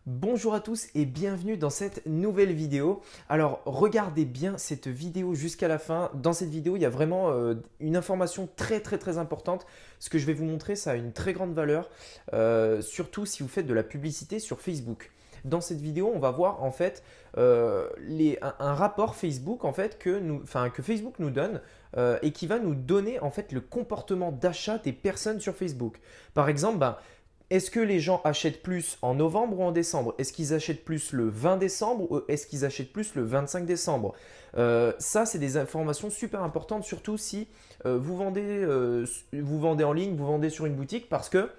Bonjour à tous et bienvenue dans cette nouvelle vidéo. Alors regardez bien cette vidéo jusqu'à la fin. Dans cette vidéo, il y a vraiment une information très importante. Ce que je vais vous montrer, ça a une très grande valeur, surtout si vous faites de la publicité sur Facebook. Dans cette vidéo, on va voir en fait un rapport Facebook en fait, que Facebook nous donne et qui va nous donner en fait le comportement d'achat des personnes sur Facebook. Par exemple, est-ce que les gens achètent plus en novembre ou en décembre? Est-ce qu'ils achètent plus le 20 décembre ou est-ce qu'ils achètent plus le 25 décembre? Ça, c'est des informations super importantes, surtout si vous vendez en ligne, vous vendez sur une boutique parce que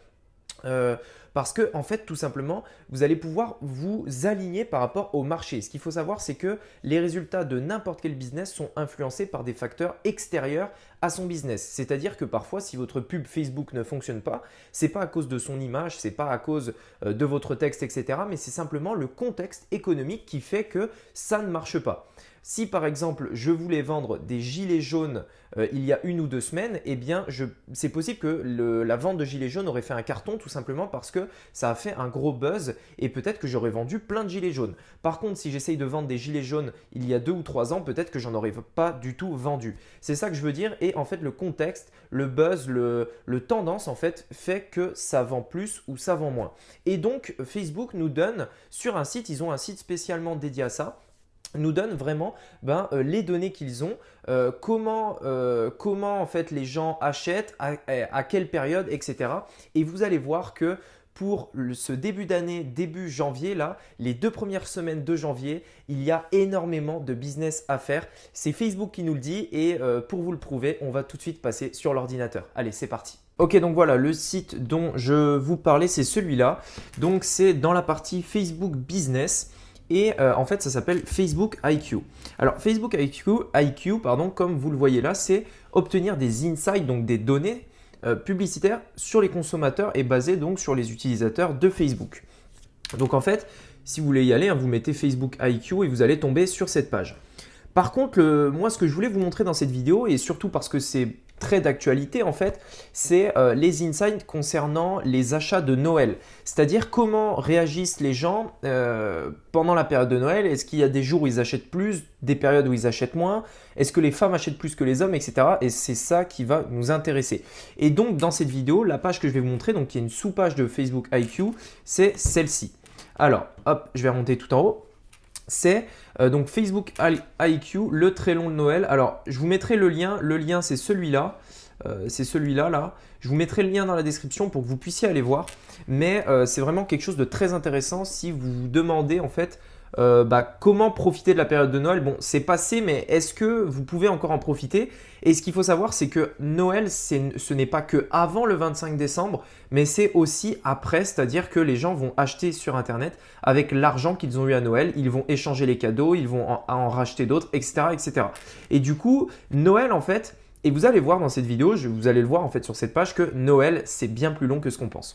en fait, tout simplement, vous allez pouvoir vous aligner par rapport au marché. Ce qu'il faut savoir, c'est que les résultats de n'importe quel business sont influencés par des facteurs extérieurs à son business. C'est-à-dire que parfois, si votre pub Facebook ne fonctionne pas, ce n'est pas à cause de son image, ce n'est pas à cause de votre texte, etc. Mais c'est simplement le contexte économique qui fait que ça ne marche pas. Si par exemple, je voulais vendre des gilets jaunes il y a 1 ou 2 semaines, eh bien, c'est possible que la vente de gilets jaunes aurait fait un carton tout simplement parce que ça a fait un gros buzz et peut-être que j'aurais vendu plein de gilets jaunes. Par contre, si j'essaye de vendre des gilets jaunes il y a 2 ou 3 ans, peut-être que j'en aurais pas du tout vendu. C'est ça que je veux dire et en fait, le contexte, le buzz, le tendance en fait que ça vend plus ou ça vend moins. Et donc, Facebook nous donne sur un site, ils ont un site spécialement dédié à ça, nous donne vraiment les données qu'ils ont, comment en fait les gens achètent, à quelle période, etc. Et vous allez voir que pour ce début d'année, début janvier, là, les 2 premières semaines de janvier, il y a énormément de business à faire. C'est Facebook qui nous le dit et pour vous le prouver, on va tout de suite passer sur l'ordinateur. Allez, c'est parti. Ok, donc voilà, le site dont je vous parlais, c'est celui-là. Donc, c'est dans la partie Facebook Business. Et en fait, ça s'appelle Facebook IQ. Alors, Facebook IQ, comme vous le voyez là, c'est obtenir des insights, donc des données publicitaires sur les consommateurs et basé donc sur les utilisateurs de Facebook. Donc en fait, si vous voulez y aller, vous mettez Facebook IQ et vous allez tomber sur cette page. Par contre, moi, ce que je voulais vous montrer dans cette vidéo, et surtout parce que c'est très d'actualité en fait, c'est les insights concernant les achats de Noël. C'est-à-dire comment réagissent les gens pendant la période de Noël. Est-ce qu'il y a des jours où ils achètent plus, des périodes où ils achètent moins? Est-ce que les femmes achètent plus que les hommes, etc. Et c'est ça qui va nous intéresser. Et donc, dans cette vidéo, la page que je vais vous montrer, donc qui est une sous-page de Facebook IQ, c'est celle-ci. Alors, hop, je vais remonter tout en haut. C'est donc Facebook IQ, le très long de Noël. Alors, je vous mettrai le lien. Le lien, c'est celui-là. C'est celui-là, là. Je vous mettrai le lien dans la description pour que vous puissiez aller voir. Mais c'est vraiment quelque chose de très intéressant si vous vous demandez en fait comment profiter de la période de Noël. Bon, c'est passé, mais est-ce que vous pouvez encore en profiter? Et ce qu'il faut savoir, c'est que Noël, ce n'est pas que avant le 25 décembre, mais c'est aussi après, c'est-à-dire que les gens vont acheter sur Internet avec l'argent qu'ils ont eu à Noël, ils vont échanger les cadeaux, ils vont en racheter d'autres, etc., etc. Et du coup, Noël, en fait, et vous allez voir dans cette vidéo, vous allez le voir en fait sur cette page que Noël, c'est bien plus long que ce qu'on pense.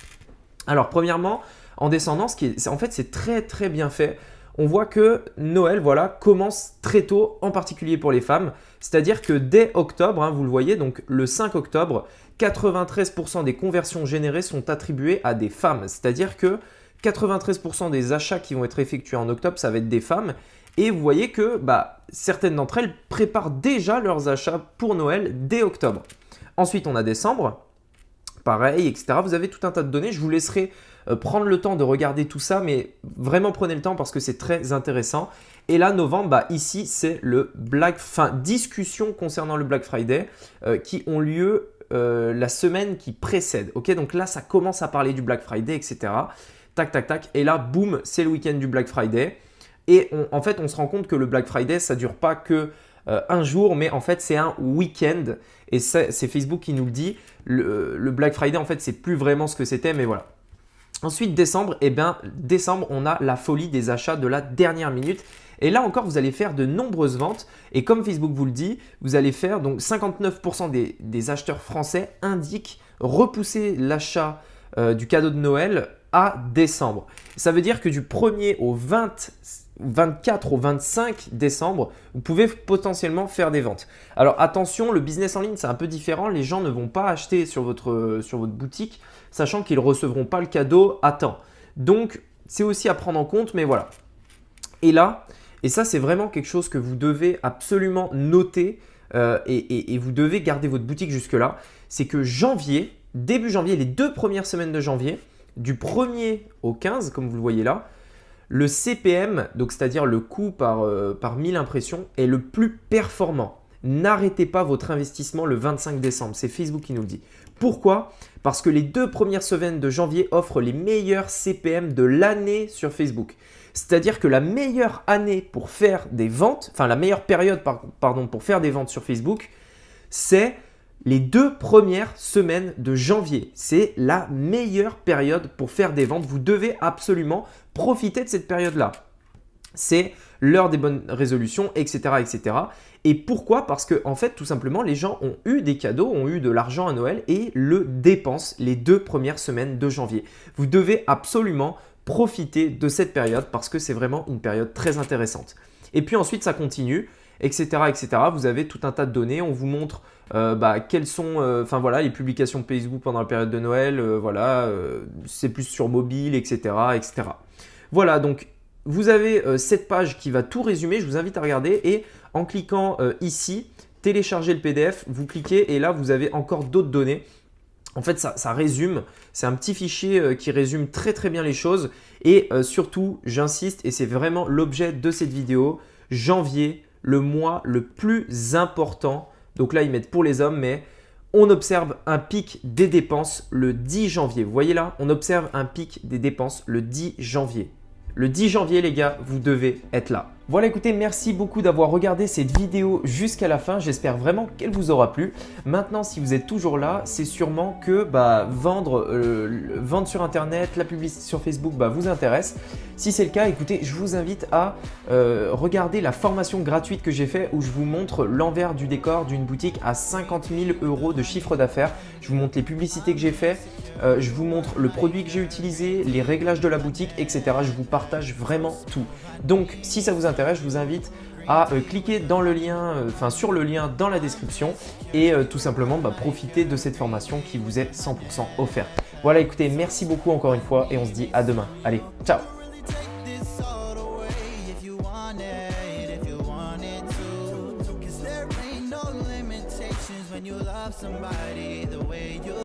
Alors, premièrement, en descendant, en fait, c'est très bien fait. On voit que Noël commence très tôt, en particulier pour les femmes. C'est-à-dire que dès octobre, vous le voyez, donc le 5 octobre, 93% des conversions générées sont attribuées à des femmes. C'est-à-dire que 93% des achats qui vont être effectués en octobre, ça va être des femmes. Et vous voyez que certaines d'entre elles préparent déjà leurs achats pour Noël dès octobre. Ensuite, on a décembre. Pareil, etc. Vous avez tout un tas de données. Je vous laisserai prendre le temps de regarder tout ça, mais vraiment prenez le temps parce que c'est très intéressant. Et là, novembre, ici, c'est le discussion concernant le Black Friday qui ont lieu la semaine qui précède. Ok, donc là, ça commence à parler du Black Friday, etc. Tac, tac, tac. Et là, boum, c'est le week-end du Black Friday. Et en fait, on se rend compte que le Black Friday, ça ne dure pas que un jour, mais en fait, c'est un week-end. Et c'est Facebook qui nous le dit. Le Black Friday, en fait, c'est plus vraiment ce que c'était, mais voilà. Ensuite, décembre, décembre, on a la folie des achats de la dernière minute. Et là encore, vous allez faire de nombreuses ventes. Et comme Facebook vous le dit, vous allez faire donc 59% des acheteurs français indiquent repousser l'achat du cadeau de Noël à décembre. Ça veut dire que du 1er au 24 au 25 décembre, vous pouvez potentiellement faire des ventes. Alors attention, le business en ligne, c'est un peu différent. Les gens ne vont pas acheter sur votre boutique, sachant qu'ils ne recevront pas le cadeau à temps. Donc, C'est aussi à prendre en compte, mais voilà. Et là, et ça c'est vraiment quelque chose que vous devez absolument noter et vous devez garder votre boutique jusque-là, c'est que janvier, début janvier, les 2 premières semaines de janvier, du 1er au 15, comme vous le voyez là, le CPM, donc c'est-à-dire le coût par 1000 impressions, est le plus performant. N'arrêtez pas votre investissement le 25 décembre, c'est Facebook qui nous le dit. Pourquoi? Parce que les 2 premières semaines de janvier offrent les meilleurs CPM de l'année sur Facebook. C'est-à-dire que la meilleure année pour faire des ventes, enfin la meilleure période pour faire des ventes sur Facebook, c'est les 2 premières semaines de janvier. C'est la meilleure période pour faire des ventes. Vous devez absolument profiter de cette période-là. C'est l'heure des bonnes résolutions, etc., etc. Et pourquoi? Parce que en fait, tout simplement, les gens ont eu des cadeaux, ont eu de l'argent à Noël et le dépensent les 2 premières semaines de janvier. Vous devez absolument profiter de cette période parce que c'est vraiment une période très intéressante. Et puis ensuite, ça continue, etc., etc. Vous avez tout un tas de données. On vous montre quelles sont les publications Facebook pendant la période de Noël. C'est plus sur mobile, etc., etc. Voilà, donc vous avez cette page qui va tout résumer. Je vous invite à regarder et en cliquant ici, télécharger le PDF, vous cliquez et là, vous avez encore d'autres données. En fait, ça résume, c'est un petit fichier qui résume très très bien les choses et surtout, j'insiste et c'est vraiment l'objet de cette vidéo, janvier, le mois le plus important. Donc là, ils mettent pour les hommes, mais on observe un pic des dépenses le 10 janvier. Vous voyez là, on observe un pic des dépenses le 10 janvier. Le 10 janvier, les gars, vous devez être là. Voilà, écoutez, merci beaucoup d'avoir regardé cette vidéo jusqu'à la fin. J'espère vraiment qu'elle vous aura plu. Maintenant, si vous êtes toujours là, c'est sûrement que vendre sur Internet, la publicité sur Facebook vous intéresse. Si c'est le cas, écoutez, je vous invite à regarder la formation gratuite que j'ai faite où je vous montre l'envers du décor d'une boutique à 50 000 € de chiffre d'affaires. Je vous montre les publicités que j'ai faites, je vous montre le produit que j'ai utilisé, les réglages de la boutique, etc. Je vous partage vraiment tout. Donc, si ça vous intéresse, je vous invite à cliquer dans le lien, sur le lien dans la description et tout simplement profiter de cette formation qui vous est 100% offerte. Voilà, écoutez, merci beaucoup encore une fois et on se dit à demain. Allez, ciao!